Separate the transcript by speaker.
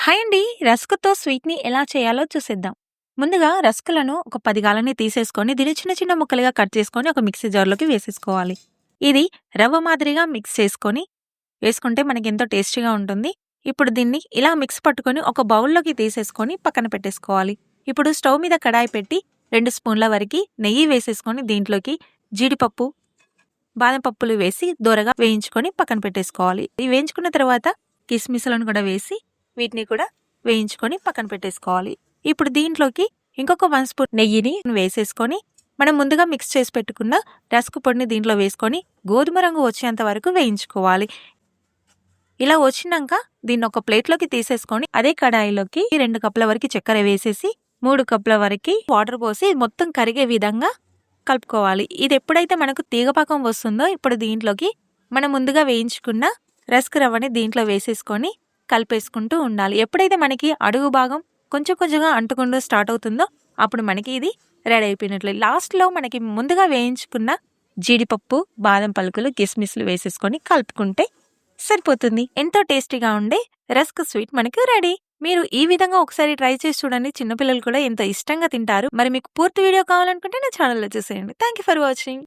Speaker 1: Hi అండి. రస్క్‌తో స్వీట్‌ని ఎలా చేయాలో చూసేద్దాం. ముందుగా రస్కులను ఒక 10 గాలని తీసేసుకొని, దీన్ని చిన్న చిన్న ముక్కలుగా కట్ చేసుకొని ఒక మిక్సీ జార్‌లోకి వేసేసుకోవాలి. ఇది రవ్వ మాదిరిగా మిక్స్ చేసుకొని, వేసుకుంటే మనకెంతో టేస్టీగా ఉంటుంది. ఇప్పుడు దీన్ని ఇలా మిక్స్ పట్టుకొని ఒక బౌల్‌లోకి తీసేసుకొని పక్కన పెట్టేసుకోవాలి. ఇప్పుడు స్టవ్ మీద కడాయి పెట్టి 2 స్పూన్ల వరకి నెయ్యి వేసేసుకొని దీంట్లోకి జీడిపప్పు, బాదం పప్పులు వేసి దోరగా వేయించుకొని పక్కన పెట్టేసుకోవాలి. ఇవి వేయించుకున్న తర్వాత కిస్మిస్‌లను కూడా వేసి వీటిని కూడా వేయించుకొని పక్కన పెట్టేసుకోవాలి. ఇప్పుడు దీంట్లోకి ఇంకొక 1 స్పూన్ నెయ్యిని వేసేసుకొని మనం ముందుగా మిక్స్ చేసి పెట్టుకున్న రస్క్ పొడిని దీంట్లో వేసుకొని గోధుమ రంగు వచ్చేంత వరకు వేయించుకోవాలి. ఇలా వచ్చినాక దీన్ని ఒక ప్లేట్లోకి తీసేసుకొని అదే కడాయిలోకి 2 కప్పుల వరకు చక్కెర వేసేసి 3 కప్పుల వరకు వాటర్ పోసి మొత్తం కరిగే విధంగా కలుపుకోవాలి. ఇది ఎప్పుడైతే మనకు తీగపాకం వస్తుందో ఇప్పుడు దీంట్లోకి మనం ముందుగా వేయించుకున్న రస్క్ రవ్వని దీంట్లో వేసేసుకొని కలిపేసుకుంటూ ఉండాలి. ఎప్పుడైతే మనకి అడుగు భాగం కొంచెం కొంచెంగా అంటుకుంటూ స్టార్ట్ అవుతుందో అప్పుడు మనకి ఇది రెడీ అయిపోయినట్లే. లాస్ట్లో మనకి ముందుగా వేయించుకున్న జీడిపప్పు, బాదం పలుకులు, కిస్మిస్లు వేసేసుకొని కలుపుకుంటే సరిపోతుంది. ఎంతో టేస్టీగా ఉండే రస్క్ స్వీట్ మనకి రెడీ. మీరు ఈ విధంగా ఒకసారి ట్రై చేసి చూడండి. చిన్నపిల్లలు కూడా ఎంతో ఇష్టంగా తింటారు. మరి మీకు పూర్తి వీడియో కావాలనుకుంటే నా ఛానల్లో చూసేయండి. Thank you for watching.